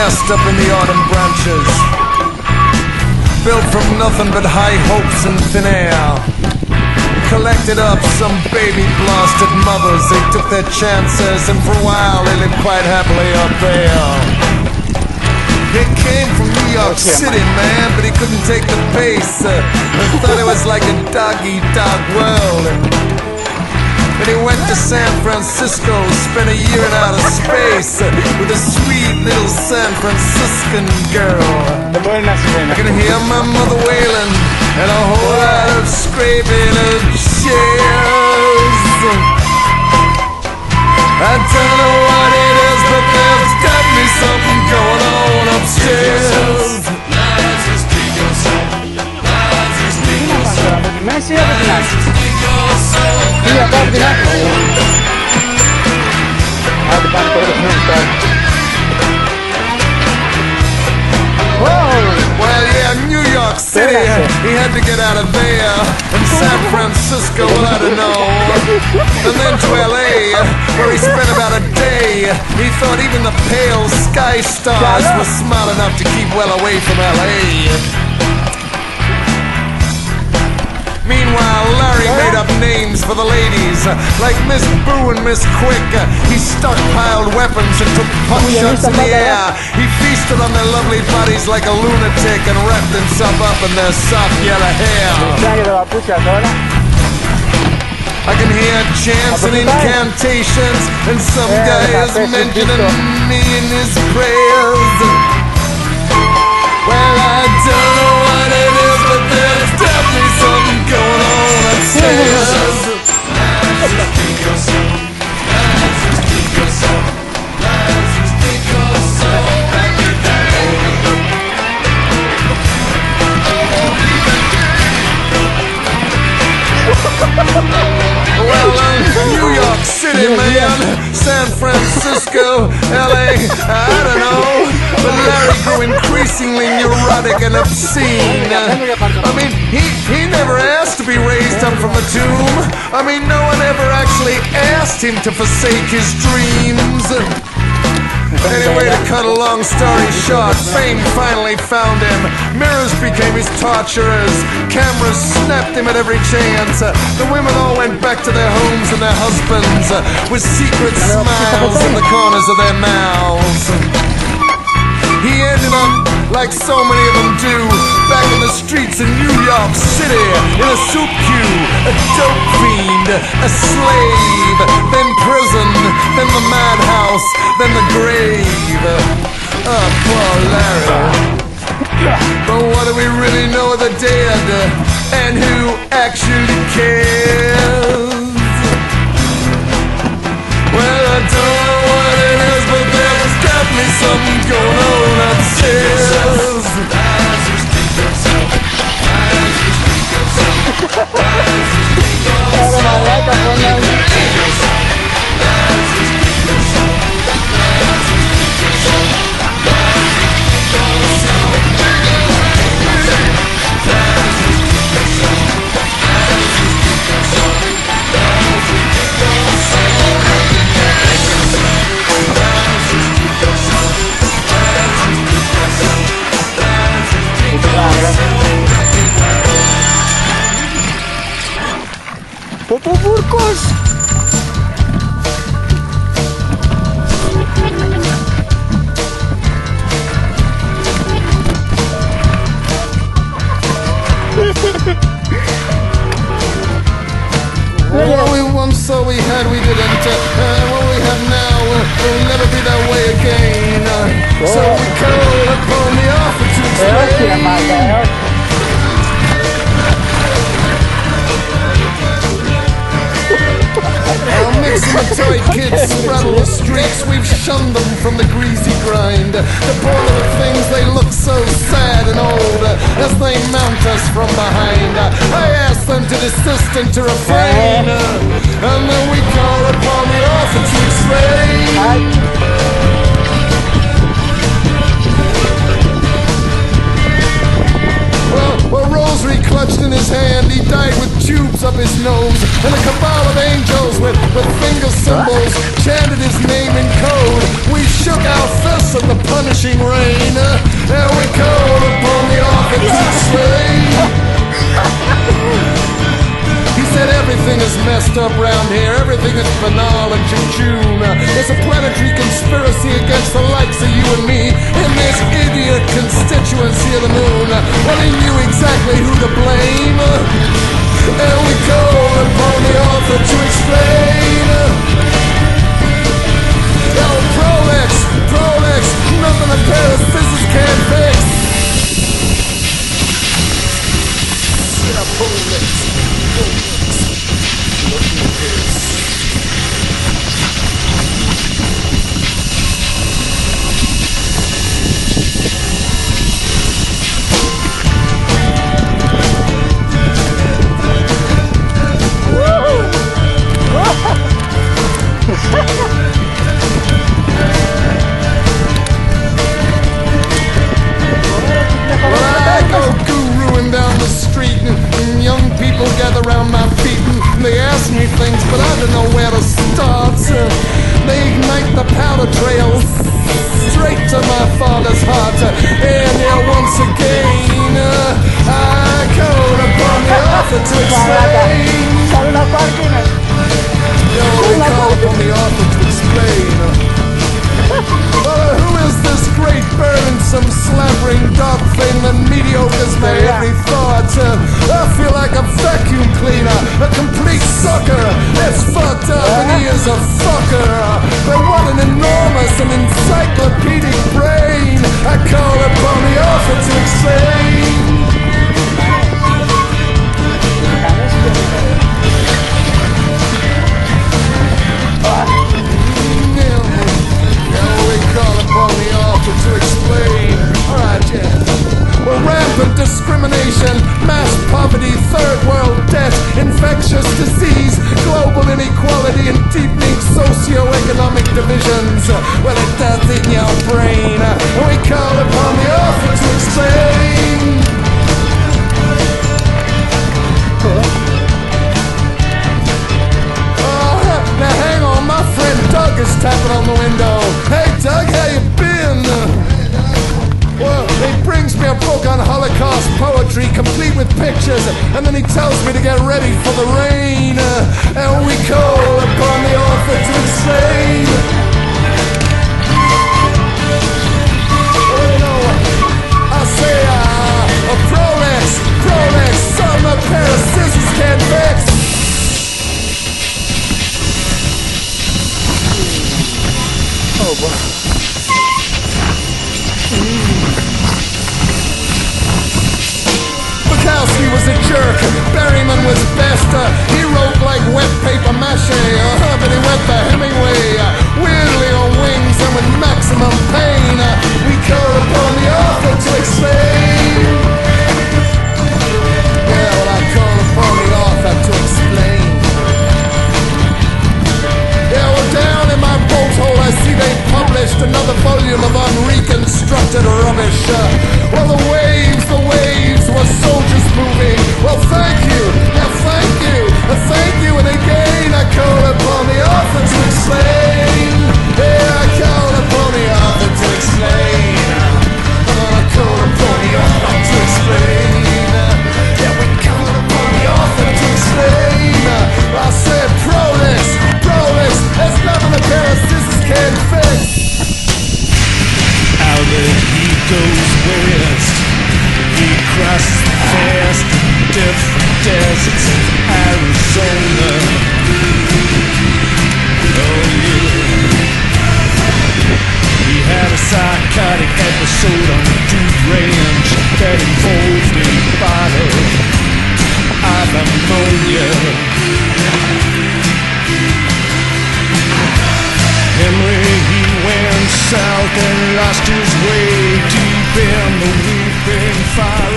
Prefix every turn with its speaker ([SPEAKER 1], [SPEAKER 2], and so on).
[SPEAKER 1] nest up in the autumn branches, built from nothing but high hopes and thin air. Collected up some baby blasted mothers, they took their chances, and for a while they lived quite happily up there. He came from New York City, man, but he couldn't take the pace. I thought it was like a dog-eat-dog world. But he went to San Francisco, spent a year in outer space with a sweet little San Franciscan girl. I can hear my mother wailing and a whole lot of scraping of chairs. I don't know what it is, but there's got me something going on upstairs. Well, yeah, New York City, he had to get out of there. And San Francisco, well, I don't know. And then to LA, where he spent about a day. He thought even the pale sky stars were smart enough to keep well away from LA. Meanwhile, Larry made up names for the ladies, like Miss Boo and Miss Quick. He stockpiled weapons and took pot-shots in the air. He feasted on their lovely bodies like a lunatic and wrapped himself up in their soft yellow hair. I can hear chants and incantations, and some guy is mentioning me in his prayers. Well, I don't know what it is, but there's definitely something going on upstairs. Well, New York City, man, San Francisco, LA, I don't know. But Larry grew increasingly neurotic and obscene. I mean, he never asked to be raised up from the tomb. I mean, no one ever actually asked him to forsake his dreams. Anyway, to cut a long story short, fame finally found him. Mirrors became his torturers. Cameras snapped him at every chance. The women all went back to their homes and their husbands with secret smiles in the corners of their mouths. He ended up, like so many of them do, back in the streets in New York City, in a soup queue, a dope fiend, a slave, then prison, then the madhouse, then the grave. Oh, poor Larry. But what do we really know of the dead, and who actually cares? Well, I don't know what it is, but there's definitely something going on upstairs.
[SPEAKER 2] Popopurkos!
[SPEAKER 1] What we once thought we had, we didn't. What we have now will never be that way again. So we call upon the offer to explain. Our mixing and toy kids straddle the streets. We've shunned them from the greasy grind. The poor little things, they look so sad and old as they mount us from behind. I ask them to desist and to refrain, and then we call upon the author to explain. A rosary clutched in his hand, he died with tubes up his nose, and a cabal of angels with finger symbols chanted his name in code. We shook shook our fists at the punishing rain, and we called upon the author to explain. He said everything is messed up round here, everything is banal and jejune. There's a planetary conspiracy against the likes of you and me in this idiot constituency of the moon. Well, he knew exactly who to blame, and we called upon the author to explain. Oh, Prolex, nothing a pair of scissors can't fix. Yeah, Prolex. Gather round my feet and they ask me things, but I don't know where to start. They ignite the powder trail straight to my father's heart. And here once again, I called upon the author to explain. We call upon the author to explain. Who is this great burdensome, slavering dark thing that mediocres my every thought? I feel like a vacuum cleaner, a complete sucker. That's fucked up and he is a fucker. But what an enormous and encyclopedic brain. I call upon the author to explain. To explain. Alright, yeah. Well, rampant discrimination, mass poverty, third world debt, infectious disease, global inequality, and deepening socio-economic divisions. Well, it does in your brain. We call upon the author to explain. Now hang on, my friend Doug is tapping on the window. Hey Doug, how you been? Well, he brings me a book on Holocaust poetry, complete with pictures, and then he tells me to get ready for the rain. And we call upon the author to explain. Oh no, I say, Prolex, something a pair of scissors can't fix. Oh boy. Bukowski was a jerk, Berryman was best. He wrote like wet paper mache, but he went for Hemingway, weirdly on wings and with maximum pain. We call upon the author to explain. Yeah, well, I call upon the author to explain. Yeah, well, down in my bolt hole I see they published another volume of unreconstructed rubbish. Well, the waves were soldiers moving. Well, thank you, and again I call upon the author to explain. Yeah, I call upon the author to explain. I call upon the author to explain. Yeah, we call upon the author to explain. I said, Prolex, there's nothing a pair of scissors can't fix.
[SPEAKER 3] Out of he goes west. He crosses fast different deserts in Arizona. Oh yeah. He had a psychotic episode on the Dude Ranch that involved a bottle of ammonia. Henry, he went south and lost his way deep in the weeping fire.